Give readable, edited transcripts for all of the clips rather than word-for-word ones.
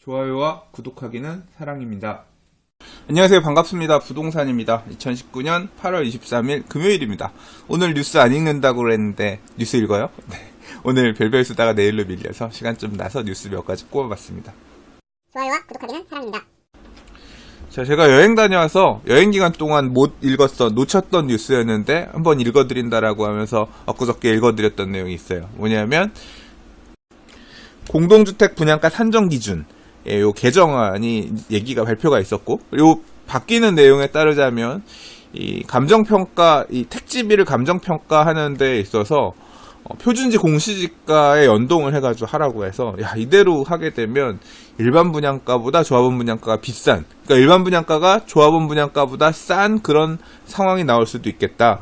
좋아요와 구독하기는 사랑입니다. 안녕하세요. 반갑습니다. 부동산입니다. 2019년 8월 23일 금요일입니다. 오늘 뉴스 안 읽는다고 그랬는데 뉴스 읽어요? 네. 오늘 별별 쓰다가 내일로 밀려서 시간 좀 나서 뉴스 몇 가지 꼽아봤습니다. 좋아요와 구독하기는 사랑입니다. 자, 제가 여행 다녀와서 여행 기간 동안 못 놓쳤던 뉴스였는데 한번 읽어드린다라고 하면서 엊그저께 읽어드렸던 내용이 있어요. 뭐냐면 공동주택 분양가 산정 기준 요 개정안이 얘기가 발표가 있었고, 요 바뀌는 내용에 따르자면 이 감정평가, 이 택지비를 감정평가하는 데 있어서 표준지 공시지가에 연동을 해가지고 하라고 해서, 야, 이대로 하게 되면 일반 분양가보다 조합원 분양가가 비싼, 그러니까 일반 분양가가 조합원 분양가보다 싼 그런 상황이 나올 수도 있겠다,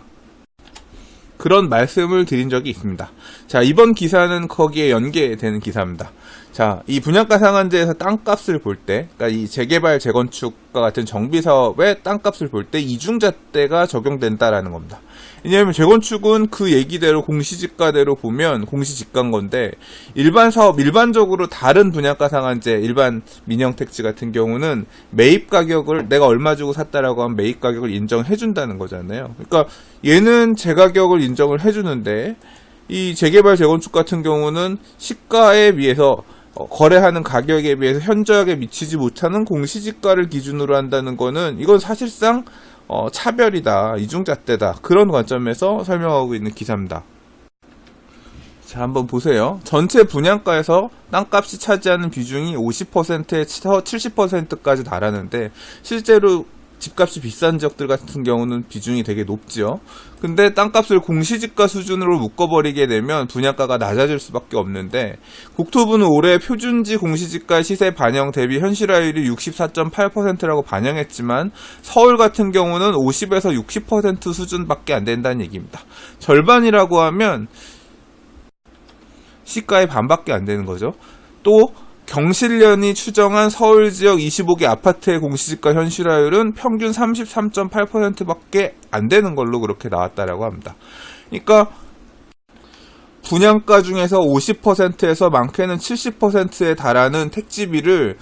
그런 말씀을 드린 적이 있습니다. 자, 이번 기사는 거기에 연계되는 기사입니다. 자, 이 분양가 상한제에서 땅값을 볼 때, 그러니까 이 재개발, 재건축과 같은 정비사업의 땅값을 볼 때 이중잣대가 적용된다라는 겁니다. 왜냐하면 재건축은 그 얘기대로 공시지가대로 보면 공시지가인 건데, 일반 사업, 일반적으로 다른 분양가 상한제, 일반 민영택지 같은 경우는 매입 가격을 내가 얼마 주고 샀다라고 하면 매입 가격을 인정해준다는 거잖아요. 그러니까 얘는 제 가격을 인정을 해주는데, 이 재개발, 재건축 같은 경우는 시가에 비해서 거래하는 가격에 비해서 현저하게 미치지 못하는 공시지가를 기준으로 한다는 거는, 이건 사실상 차별이다, 이중잣대다, 그런 관점에서 설명하고 있는 기사입니다. 자, 한번 보세요. 전체 분양가에서 땅값이 차지하는 비중이 50%에서 70%까지 달하는데, 실제로 집값이 비싼 지역들 같은 경우는 비중이 되게 높죠. 근데 땅값을 공시지가 수준으로 묶어버리게 되면 분양가가 낮아질 수밖에 없는데, 국토부는 올해 표준지 공시지가 시세 반영 대비 현실화율이 64.8%라고 반영했지만 서울 같은 경우는 50에서 60% 수준밖에 안 된다는 얘기입니다. 절반이라고 하면 시가의 반밖에 안 되는 거죠. 또 경실련이 추정한 서울 지역 25개 아파트의 공시지가 현실화율은 평균 33.8%밖에 안 되는 걸로 그렇게 나왔다라고 합니다. 그러니까 분양가 중에서 50%에서 많게는 70%에 달하는 택지비를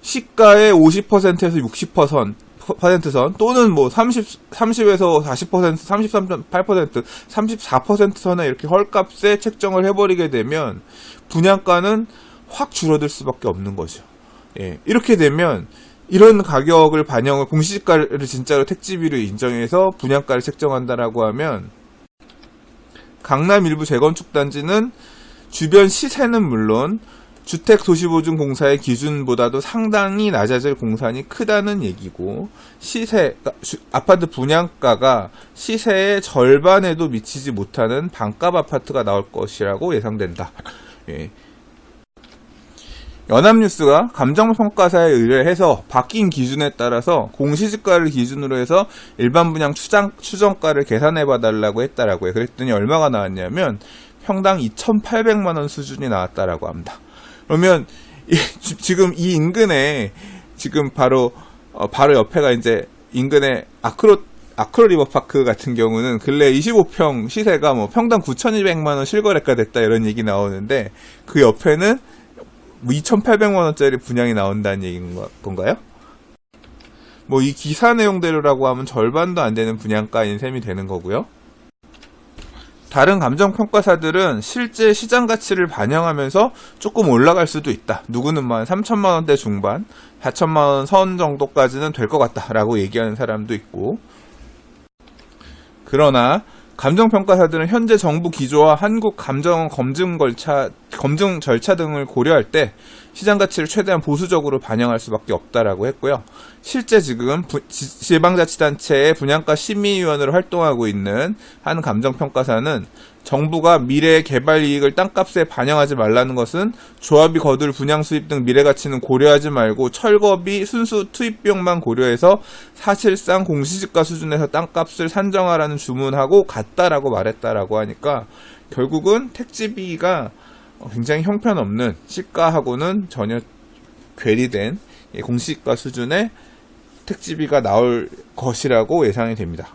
시가의 50%에서 60% 또는 뭐 30에서 40%, 33.8%, 34% 선에 이렇게 헐값에 책정을 해버리게 되면 분양가는 확 줄어들 수밖에 없는 거죠. 예, 이렇게 되면 이런 가격을 반영을, 공시지가를 진짜로 택지비로 인정해서 분양가를 책정한다라고 하면 강남 일부 재건축 단지는 주변 시세는 물론 주택도시보증공사의 기준보다도 상당히 낮아질 공산이 크다는 얘기고, 시세, 아파트 분양가가 시세의 절반에도 미치지 못하는 반값 아파트가 나올 것이라고 예상된다. 예. 연합뉴스가 감정평가사에 의뢰해서 바뀐 기준에 따라서 공시지가를 기준으로 해서 일반 분양 추정가를 계산해봐달라고 했다라고 해요. 그랬더니 얼마가 나왔냐면 평당 2,800만원 수준이 나왔다라고 합니다. 그러면 지금 이 인근에, 지금 바로 옆에가 이제 인근에 아크로 리버파크 같은 경우는 근래 25평 시세가 뭐 평당 9,200만원 실거래가 됐다, 이런 얘기 나오는데, 그 옆에는 2,800만원짜리 분양이 나온다는 얘기인 건가요? 뭐 이 기사 내용대로라고 하면 절반도 안 되는 분양가인 셈이 되는 거고요. 다른 감정평가사들은 실제 시장 가치를 반영하면서 조금 올라갈 수도 있다, 누구는 만 3천만원대 중반, 4천만원 선 정도까지는 될 것 같다라고 얘기하는 사람도 있고, 그러나 감정평가사들은 현재 정부 기조와 한국 감정 검증 절차 등을 고려할 때 시장 가치를 최대한 보수적으로 반영할 수밖에 없다라고 했고요. 실제 지금 지방자치단체의 분양가 심의위원으로 활동하고 있는 한 감정평가사는 정부가 미래의 개발 이익을 땅값에 반영하지 말라는 것은 조합이 거둘 분양 수입 등 미래 가치는 고려하지 말고 철거비, 순수 투입 비용만 고려해서 사실상 공시지가 수준에서 땅값을 산정하라는 주문하고 갔다라고 말했다라고 하니까, 결국은 택지비가 굉장히 형편없는 시가하고는 전혀 괴리된 공시지가 수준의 택지비가 나올 것이라고 예상이 됩니다.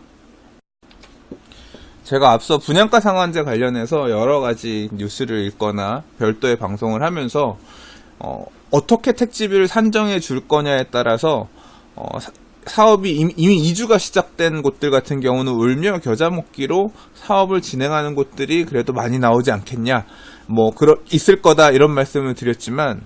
제가 앞서 분양가 상한제 관련해서 여러 가지 뉴스를 읽거나 별도의 방송을 하면서 어떻게 택지비를 산정해 줄 거냐에 따라서 사업이 이미 이주가 시작된 곳들 같은 경우는 울며 겨자 먹기로 사업을 진행하는 곳들이 그래도 많이 나오지 않겠냐, 있을 거다, 이런 말씀을 드렸지만,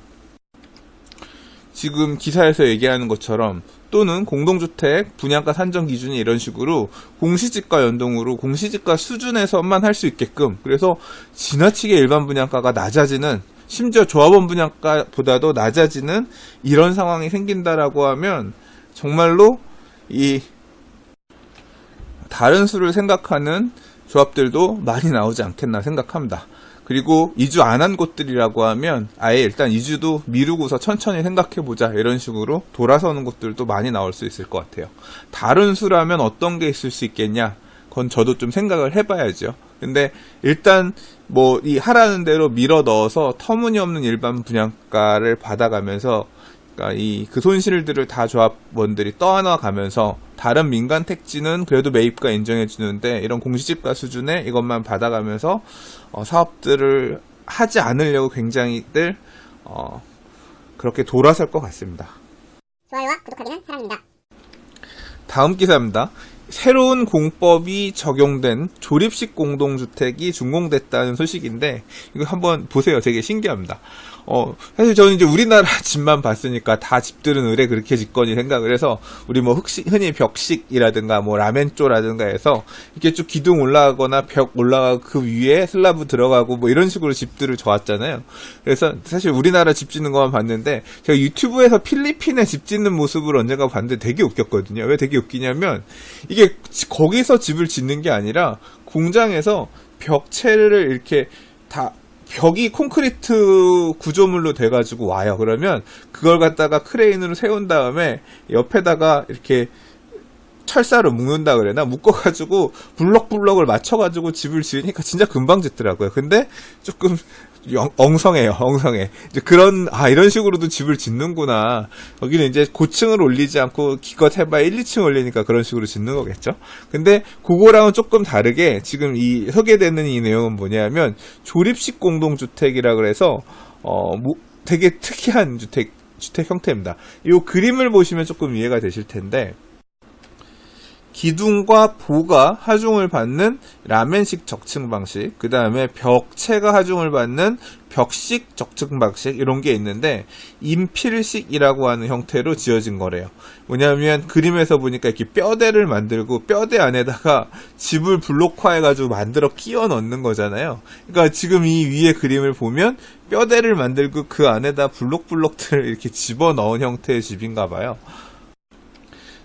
지금 기사에서 얘기하는 것처럼, 또는 공동주택 분양가 산정 기준이 이런 식으로 공시지가 연동으로 공시지가 수준에서만 할 수 있게끔, 그래서 지나치게 일반 분양가가 낮아지는, 심지어 조합원 분양가보다도 낮아지는 이런 상황이 생긴다라고 하면 정말로 이 다른 수를 생각하는 조합들도 많이 나오지 않겠나 생각합니다. 그리고 이주 안 한 곳들이라고 하면 아예 일단 이주도 미루고서 천천히 생각해보자, 이런 식으로 돌아서는 곳들도 많이 나올 수 있을 것 같아요. 다른 수라면 어떤 게 있을 수 있겠냐? 그건 저도 좀 생각을 해봐야죠. 근데 일단 이 하라는 대로 밀어 넣어서 터무니없는 일반 분양가를 받아가면서, 그러니까 그 손실들을 다 조합원들이 떠안아가면서 다른 민간 택지는 그래도 매입가 인정해주는데 이런 공시지가 수준의 이것만 받아가면서 사업들을 하지 않으려고 굉장히들 그렇게 돌아설 것 같습니다. 좋아요와 구독하기는 사랑입니다. 다음 기사입니다. 새로운 공법이 적용된 조립식 공동주택이 준공됐다는 소식인데, 이거 한번 보세요. 되게 신기합니다. 사실 저는 이제 우리나라 집만 봤으니까 다 집들은 의뢰 그렇게 짓거니 생각을 해서, 우리 흔히 벽식이라든가 라멘조라든가 해서 이렇게 쭉 기둥 올라가거나 벽 올라가고 그 위에 슬라브 들어가고 이런 식으로 집들을 져왔잖아요. 그래서 사실 우리나라 집 짓는 것만 봤는데, 제가 유튜브에서 필리핀의 집 짓는 모습을 언젠가 봤는데 되게 웃겼거든요. 왜 되게 웃기냐면, 이게 거기서 집을 짓는 게 아니라 공장에서 벽체를 이렇게 다, 벽이 콘크리트 구조물로 돼가지고 와요. 그러면 그걸 갖다가 크레인으로 세운 다음에 옆에다가 이렇게 철사로 묶는다 그래나, 묶어가지고 블럭블럭을 맞춰가지고 집을 지으니까 진짜 금방 짓더라고요. 근데 조금 엉성해요. 이제 이런 식으로도 집을 짓는구나. 여기는 이제 고층을 올리지 않고 기껏 해봐야 1, 2층 올리니까 그런 식으로 짓는 거겠죠. 근데 그거랑은 조금 다르게 지금 이 소개되는 이 내용은 뭐냐면, 조립식 공동주택이라 그래서 되게 특이한 주택 형태입니다. 이 그림을 보시면 조금 이해가 되실 텐데, 기둥과 보가 하중을 받는 라멘식 적층 방식, 그 다음에 벽체가 하중을 받는 벽식 적층 방식, 이런 게 있는데, 인필식이라고 하는 형태로 지어진 거래요. 뭐냐면 그림에서 보니까 이렇게 뼈대를 만들고 뼈대 안에다가 집을 블록화해가지고 만들어 끼워 넣는 거잖아요. 그러니까 지금 이 위에 그림을 보면 뼈대를 만들고 그 안에다 블록들을 이렇게 집어 넣은 형태의 집인가 봐요.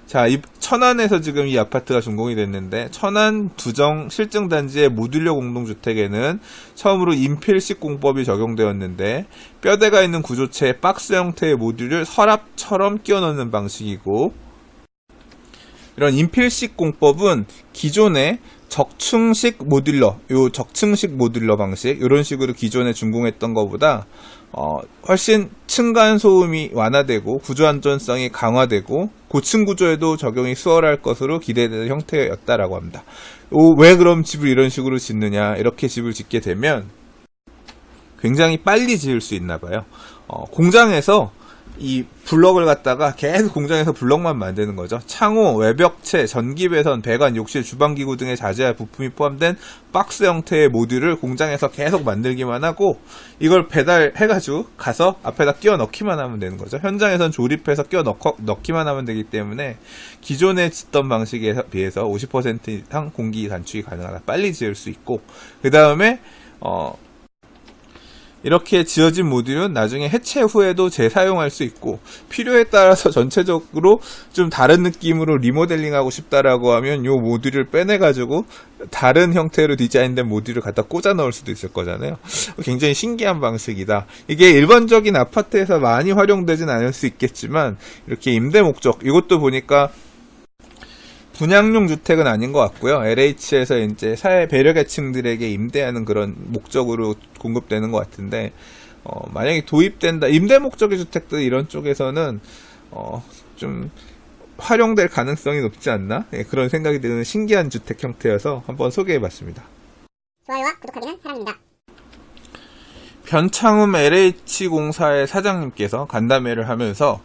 자, 천안에서 지금 이 아파트가 준공이 됐는데, 천안 두정 실증단지의 모듈러 공동주택에는 처음으로 인필식 공법이 적용되었는데, 뼈대가 있는 구조체에 박스 형태의 모듈을 서랍처럼 끼워 넣는 방식이고, 이런 인필식 공법은 기존의 적층식 모듈러 방식, 이런 식으로 기존에 준공했던 것보다 훨씬 층간 소음이 완화되고 구조 안전성이 강화되고 고층 구조에도 적용이 수월할 것으로 기대되는 형태였다라고 합니다. 왜 그럼 집을 이런 식으로 짓느냐? 이렇게 집을 짓게 되면 굉장히 빨리 지을 수 있나 봐요. 공장에서 이 블럭을 갖다가 계속 공장에서 블럭만 만드는 거죠. 창호, 외벽체, 전기배선, 배관, 욕실, 주방기구 등의 자재와 부품이 포함된 박스 형태의 모듈을 공장에서 계속 만들기만 하고, 이걸 배달해가지고 가서 앞에다 끼워 넣기만 하면 되는 거죠. 현장에선 조립해서 끼워 넣기만 하면 되기 때문에 기존에 짓던 방식에 비해서 50% 이상 공기 단축이 가능하다. 빨리 지을 수 있고, 그 다음에 이렇게 지어진 모듈은 나중에 해체 후에도 재사용할 수 있고, 필요에 따라서 전체적으로 좀 다른 느낌으로 리모델링하고 싶다라고 하면 이 모듈을 빼내가지고 다른 형태로 디자인된 모듈을 갖다 꽂아 넣을 수도 있을 거잖아요. 굉장히 신기한 방식이다. 이게 일반적인 아파트에서 많이 활용되진 않을 수 있겠지만, 이렇게 임대 목적, 이것도 보니까 분양용 주택은 아닌 것 같고요. LH에서 이제 사회 배려계층들에게 임대하는 그런 목적으로 공급되는 것 같은데, 만약에 도입된다, 임대 목적의 주택들 이런 쪽에서는 좀 활용될 가능성이 높지 않나? 그런 생각이 드는 신기한 주택 형태여서 한번 소개해봤습니다. 좋아요와 구독하기는 사랑입니다. 변창흠 LH공사의 사장님께서 간담회를 하면서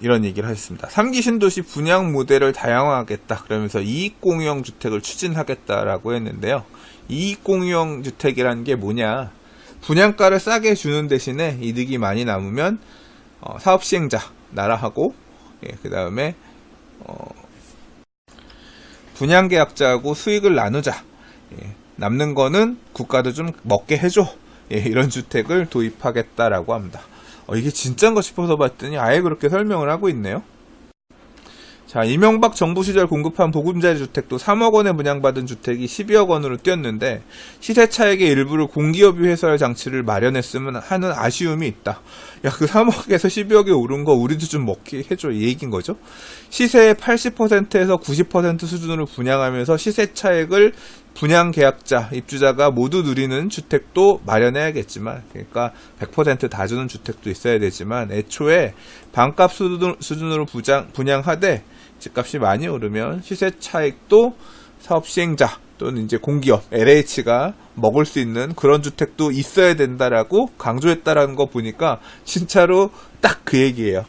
이런 얘기를 하셨습니다. 3기 신도시 분양 모델을 다양화하겠다. 그러면서 이익공유형 주택을 추진하겠다라고 했는데요. 이익공유형 주택이라는 게 뭐냐? 분양가를 싸게 주는 대신에 이득이 많이 남으면 사업시행자 나라하고 그 다음에 분양계약자하고 수익을 나누자. 남는 거는 국가도 좀 먹게 해줘. 이런 주택을 도입하겠다라고 합니다. 이게 진짜인가 싶어서 봤더니 아예 그렇게 설명을 하고 있네요. 자, 이명박 정부 시절 공급한 보금자리 주택도 3억 원에 분양받은 주택이 12억 원으로 뛰었는데 시세 차익의 일부를 공기업이 회수할 장치를 마련했으면 하는 아쉬움이 있다. 야, 그 3억에서 12억에 오른 거 우리도 좀 먹게 해줘, 이 얘기인 거죠. 시세의 80%에서 90% 수준으로 분양하면서 시세 차익을 분양 계약자, 입주자가 모두 누리는 주택도 마련해야겠지만, 그러니까 100% 다 주는 주택도 있어야 되지만, 애초에 반값 수준으로 분양하되 집값이 많이 오르면 시세 차익도 사업 시행자 또는 이제 공기업, LH가 먹을 수 있는 그런 주택도 있어야 된다라고 강조했다라는 거 보니까 진짜로 딱 그 얘기예요.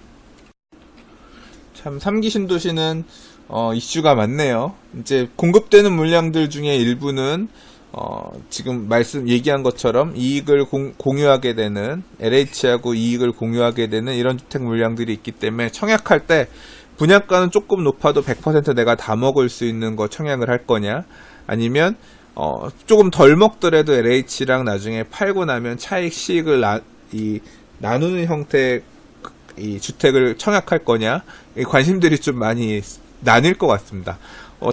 참 3기 신도시는 이슈가 많네요. 이제 공급되는 물량들 중에 일부는 지금 얘기한 것처럼 이익을 공유하게 되는, LH하고 이익을 공유하게 되는 이런 주택 물량들이 있기 때문에 청약할 때 분양가는 조금 높아도 100% 내가 다 먹을 수 있는 거 청약을 할 거냐, 아니면 조금 덜 먹더라도 LH랑 나중에 팔고 나면 차익 시익을 나누는 형태의 이 주택을 청약할 거냐, 관심들이 좀 많이 나뉠 것 같습니다.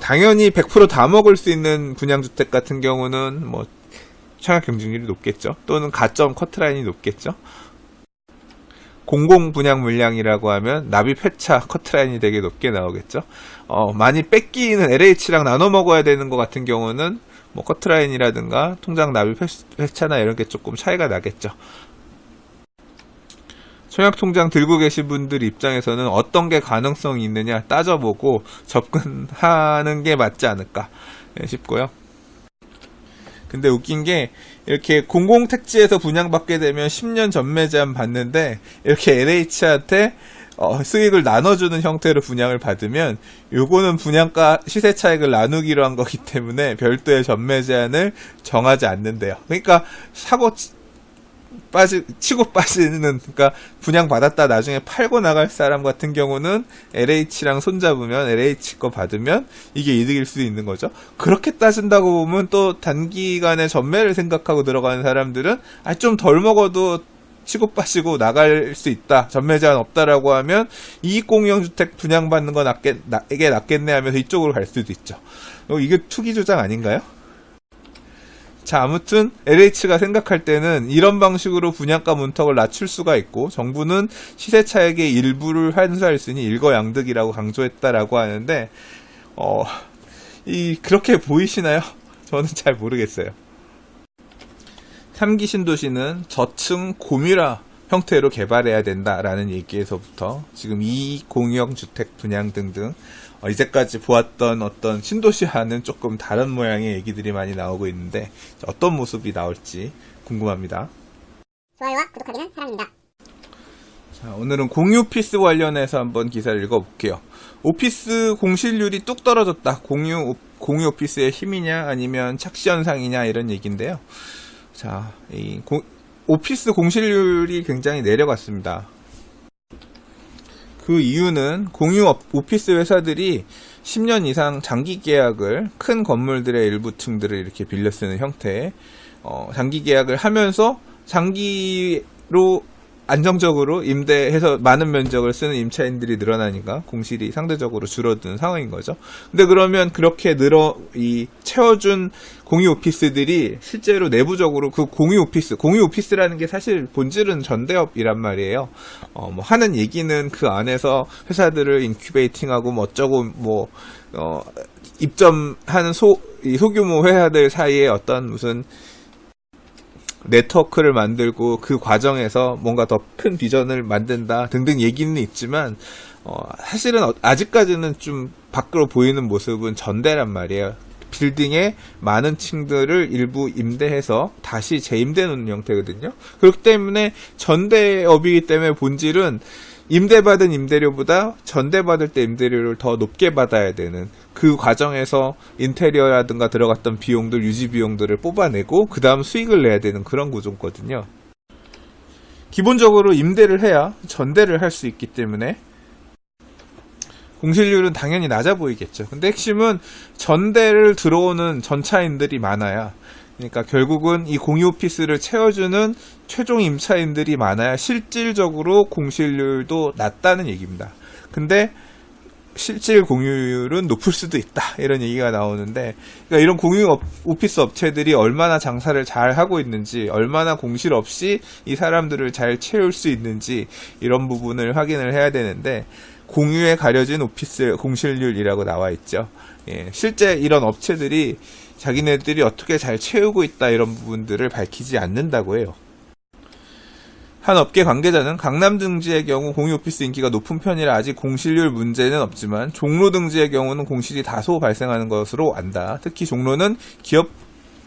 당연히 100% 다 먹을 수 있는 분양주택 같은 경우는 뭐 청약 경쟁률이 높겠죠. 또는 가점 커트라인이 높겠죠. 공공 분양 물량이라고 하면 납입 회차 커트라인이 되게 높게 나오겠죠. 많이 뺏기는 LH랑 나눠 먹어야 되는 것 같은 경우는 뭐 커트라인이라든가 통장 납입 회차나 이런 게 조금 차이가 나겠죠. 청약통장 들고 계신 분들 입장에서는 어떤 게 가능성이 있느냐 따져보고 접근하는 게 맞지 않을까 싶고요. 근데 웃긴 게 이렇게 공공택지에서 분양받게 되면 10년 전매 제한 받는데 이렇게 LH한테 수익을 나눠주는 형태로 분양을 받으면 요거는 분양가 시세 차익을 나누기로 한 거기 때문에 별도의 전매 제한을 정하지 않는데요. 그러니까 치고 빠지는, 그러니까 분양받았다 나중에 팔고 나갈 사람 같은 경우는 LH랑 손잡으면 LH 거 받으면 이게 이득일 수도 있는 거죠. 그렇게 따진다고 보면 또 단기간에 전매를 생각하고 들어가는 사람들은 좀 덜 먹어도 치고 빠지고 나갈 수 있다, 전매 제한 없다라고 하면 이익공유형 주택 분양받는 거 이게 낫겠네 하면서 이쪽으로 갈 수도 있죠. 이게 투기 조장 아닌가요? 자, 아무튼 LH가 생각할 때는 이런 방식으로 분양가 문턱을 낮출 수가 있고 정부는 시세 차익의 일부를 환수할 수 있는 일거양득이라고 강조했다라고 하는데 그렇게 보이시나요? 저는 잘 모르겠어요. 3기 신도시는 저층 고밀화 형태로 개발해야 된다라는 얘기에서부터 지금 이익공유형 주택 분양 등등 이제까지 보았던 어떤 신도시와는 조금 다른 모양의 얘기들이 많이 나오고 있는데 어떤 모습이 나올지 궁금합니다. 좋아요와 구독하기는 사랑입니다. 자, 오늘은 공유 오피스 관련해서 한번 기사를 읽어볼게요. 오피스 공실률이 뚝 떨어졌다. 공유 오피스의 힘이냐 아니면 착시 현상이냐 이런 얘기인데요. 자, 오피스 공실률이 굉장히 내려갔습니다. 그 이유는 공유 오피스 회사들이 10년 이상 장기 계약을 큰 건물들의 일부 층들을 이렇게 빌려 쓰는 형태의 장기 계약을 하면서 장기로 안정적으로 임대해서 많은 면적을 쓰는 임차인들이 늘어나니까 공실이 상대적으로 줄어드는 상황인 거죠. 근데 그러면 그렇게 채워준 공유 오피스들이 실제로 내부적으로 그 공유 오피스라는 게 사실 본질은 전대업이란 말이에요. 하는 얘기는 그 안에서 회사들을 인큐베이팅하고 어쩌고 입점하는 소규모 회사들 사이에 어떤 무슨 네트워크를 만들고 그 과정에서 뭔가 더 큰 비전을 만든다 등등 얘기는 있지만 사실은 아직까지는 좀 밖으로 보이는 모습은 전대란 말이에요. 빌딩의 많은 층들을 일부 임대해서 다시 재임대 놓는 형태거든요. 그렇기 때문에 전대업이기 때문에 본질은 임대받은 임대료보다 전대받을 때 임대료를 더 높게 받아야 되는, 그 과정에서 인테리어라든가 들어갔던 비용들, 유지 비용들을 뽑아내고 그 다음 수익을 내야 되는 그런 구조거든요. 기본적으로 임대를 해야 전대를 할 수 있기 때문에 공실률은 당연히 낮아 보이겠죠. 근데 핵심은 전대를 들어오는 전차인들이 많아야, 그러니까 결국은 이 공유 오피스를 채워주는 최종 임차인들이 많아야 실질적으로 공실률도 낮다는 얘기입니다. 근데 실질 공유율은 높을 수도 있다, 이런 얘기가 나오는데, 그러니까 이런 공유 오피스 업체들이 얼마나 장사를 잘 하고 있는지, 얼마나 공실 없이 이 사람들을 잘 채울 수 있는지, 이런 부분을 확인을 해야 되는데, 공유에 가려진 오피스 공실률이라고 나와 있죠. 예, 실제 이런 업체들이 자기네들이 어떻게 잘 채우고 있다, 이런 부분들을 밝히지 않는다고 해요. 한 업계 관계자는 강남 등지의 경우 공유 오피스 인기가 높은 편이라 아직 공실률 문제는 없지만 종로 등지의 경우는 공실이 다소 발생하는 것으로 안다. 특히 종로는 기업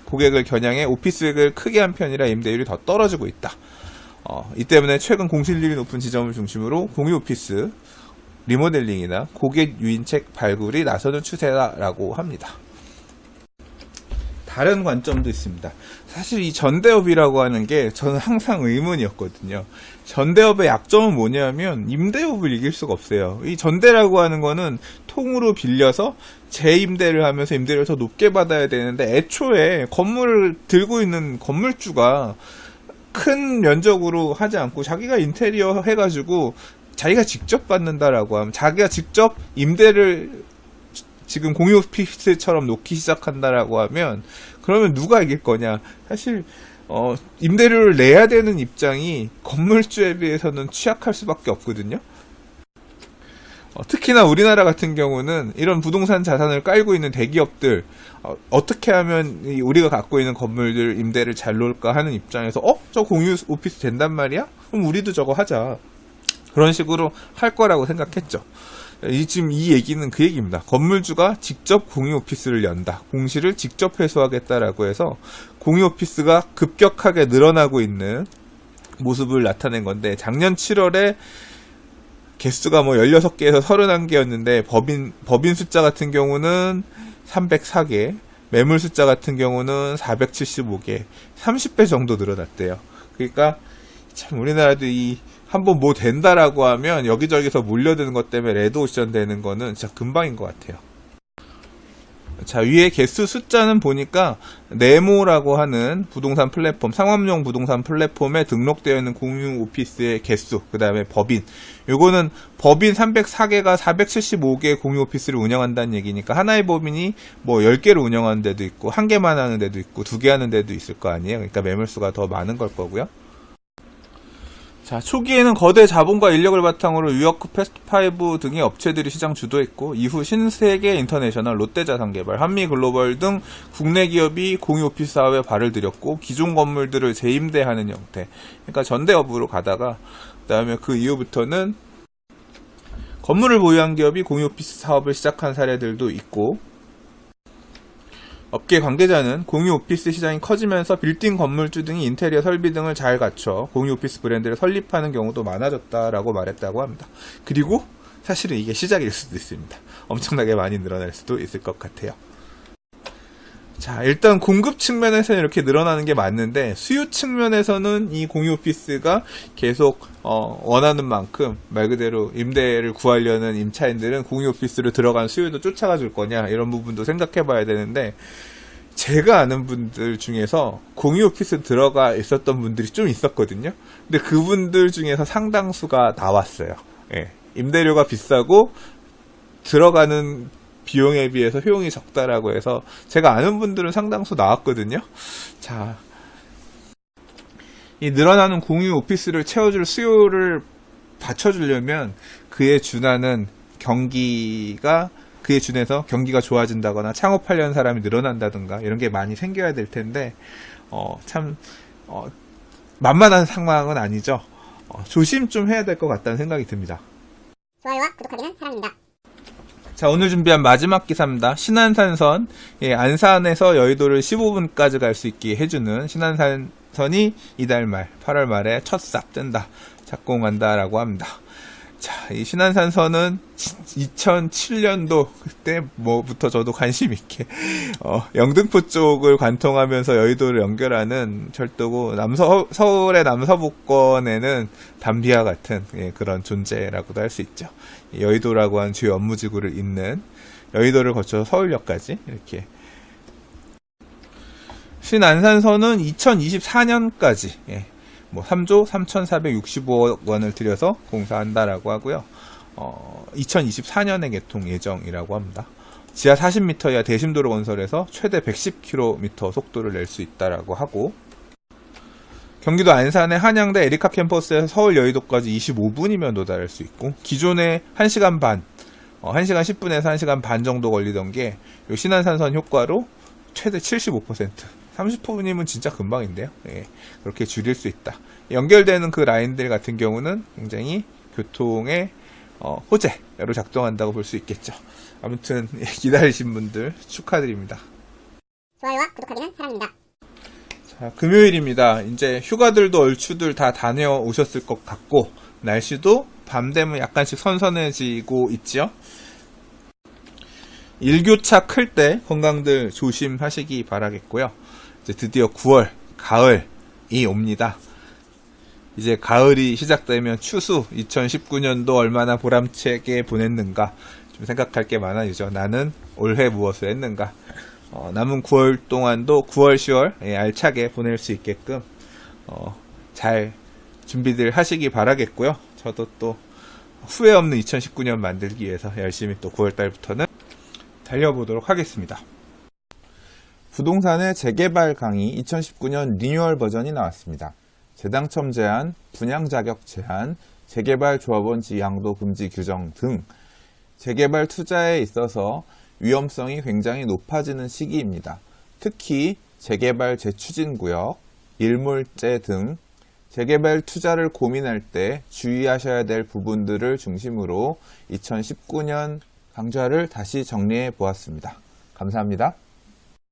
고객을 겨냥해 오피스를 크게 한 편이라 임대율이 더 떨어지고 있다. 이 때문에 최근 공실률이 높은 지점을 중심으로 공유 오피스 리모델링이나 고객 유인책 발굴이 나서는 추세다라고 합니다. 다른 관점도 있습니다. 사실 이 전대업이라고 하는 게 저는 항상 의문이었거든요. 전대업의 약점은 뭐냐면 임대업을 이길 수가 없어요. 이 전대라고 하는 거는 통으로 빌려서 재임대를 하면서 임대료를 더 높게 받아야 되는데, 애초에 건물을 들고 있는 건물주가 큰 면적으로 하지 않고 자기가 인테리어 해가지고 자기가 직접 받는다라고 하면, 자기가 직접 임대를 지금 공유 오피스처럼 놓기 시작한다라고 하면, 그러면 누가 이길 거냐? 사실 임대료를 내야 되는 입장이 건물주에 비해서는 취약할 수밖에 없거든요. 특히나 우리나라 같은 경우는 이런 부동산 자산을 깔고 있는 대기업들, 어떻게 하면 우리가 갖고 있는 건물들 임대를 잘 놓을까 하는 입장에서 저 공유 오피스 된단 말이야? 그럼 우리도 저거 하자. 그런 식으로 할 거라고 생각했죠. 지금 이 얘기는 그 얘기입니다. 건물주가 직접 공유 오피스를 연다, 공실을 직접 회수하겠다라고 해서 공유 오피스가 급격하게 늘어나고 있는 모습을 나타낸 건데, 작년 7월에 개수가 16개에서 31개였는데 법인 숫자 같은 경우는 304개, 매물 숫자 같은 경우는 475개, 30배 정도 늘어났대요. 그러니까 참 우리나라도 한번 뭐 된다라고 하면 여기저기서 몰려드는 것 때문에 레드오션 되는 거는 진짜 금방인 것 같아요. 자, 위에 개수 숫자는 보니까 네모라고 하는 부동산 플랫폼, 상업용 부동산 플랫폼에 등록되어 있는 공유 오피스의 개수, 그 다음에 법인, 요거는 법인 304개가 475개 공유 오피스를 운영한다는 얘기니까 하나의 법인이 10개를 운영하는 데도 있고 1개만 하는 데도 있고 2개 하는 데도 있을 거 아니에요. 그러니까 매물수가 더 많은 걸 거고요. 자, 초기에는 거대 자본과 인력을 바탕으로 유어크 패스트5 등의 업체들이 시장 주도했고, 이후 신세계 인터내셔널, 롯데자산개발, 한미글로벌 등 국내 기업이 공유 오피스 사업에 발을 들였고, 기존 건물들을 재임대하는 형태, 그러니까 전대업으로 가다가 그다음에 그 이후부터는 건물을 보유한 기업이 공유 오피스 사업을 시작한 사례들도 있고, 업계 관계자는 공유 오피스 시장이 커지면서 빌딩 건물주 등이 인테리어 설비 등을 잘 갖춰 공유 오피스 브랜드를 설립하는 경우도 많아졌다라고 말했다고 합니다. 그리고 사실은 이게 시작일 수도 있습니다. 엄청나게 많이 늘어날 수도 있을 것 같아요. 자, 일단 공급 측면에서는 이렇게 늘어나는 게 맞는데, 수요 측면에서는 이 공유 오피스가 계속 원하는 만큼 말 그대로 임대를 구하려는 임차인들은 공유 오피스로 들어간 수요도 쫓아가 줄 거냐, 이런 부분도 생각해 봐야 되는데, 제가 아는 분들 중에서 공유 오피스 들어가 있었던 분들이 좀 있었거든요. 근데 그분들 중에서 상당수가 나왔어요. 예, 임대료가 비싸고 들어가는 비용에 비해서 효용이 적다라고 해서 제가 아는 분들은 상당수 나왔거든요. 자, 이 늘어나는 공유 오피스를 채워줄 수요를 받쳐주려면 그에 준해서 경기가 좋아진다거나 창업하려는 사람이 늘어난다든가 이런 게 많이 생겨야 될 텐데, 만만한 상황은 아니죠. 조심 좀 해야 될 것 같다는 생각이 듭니다. 좋아요와 구독하기는 사랑입니다. 자, 오늘 준비한 마지막 기사입니다. 신안산선, 안산에서 여의도를 15분까지 갈 수 있게 해주는 신안산선이 이달 말, 8월 말에 첫 싹 뜬다, 착공한다라고 합니다. 자, 이 신안산선은 2007년도 그때 뭐부터 저도 관심 있게 영등포 쪽을 관통하면서 여의도를 연결하는 철도고, 서울의 남서부권에는 담비와 같은 그런 존재라고도 할 수 있죠. 여의도라고 하는 주요 업무지구를 잇는, 여의도를 거쳐서 서울역까지 이렇게. 신안산선은 2024년까지 3조 3,465억 원을 들여서 공사한다라고 하고요. 2024년에 개통 예정이라고 합니다. 지하 40m 이하 대심도로 건설해서 최대 110km 속도를 낼 수 있다라고 하고, 경기도 안산의 한양대 에리카 캠퍼스에서 서울 여의도까지 25분이면 도달할 수 있고, 기존에 1시간 반, 1시간 10분에서 1시간 반 정도 걸리던 게 요 신안산선 효과로 최대 75%, 30분이면 진짜 금방인데요. 그렇게 줄일 수 있다. 연결되는 그 라인들 같은 경우는 굉장히 교통의 호재로 작동한다고 볼 수 있겠죠. 아무튼 기다리신 분들 축하드립니다. 좋아요와 구독하기는 사랑입니다. 자, 금요일입니다. 이제 휴가들도 얼추들 다 다녀오셨을 것 같고, 날씨도 밤 되면 약간씩 선선해지고 있죠. 일교차 클 때 건강들 조심하시기 바라겠고요. 이제 드디어 9월, 가을이 옵니다. 이제 가을이 시작되면 추수, 2019년도 얼마나 보람차게 보냈는가 좀 생각할 게 많아지죠. 나는 올해 무엇을 했는가. 남은 9월 동안도 9월, 10월 알차게 보낼 수 있게끔 잘 준비들 하시기 바라겠고요. 저도 또 후회 없는 2019년 만들기 위해서 열심히 또 9월 달부터는 달려보도록 하겠습니다. 부동산의 재개발 강의 2019년 리뉴얼 버전이 나왔습니다. 재당첨 제한, 분양 자격 제한, 재개발 조합원 지양도 금지 규정 등 재개발 투자에 있어서 위험성이 굉장히 높아지는 시기입니다. 특히 재개발 재추진 구역, 일몰제 등 재개발 투자를 고민할 때 주의하셔야 될 부분들을 중심으로 2019년 강좌를 다시 정리해 보았습니다. 감사합니다.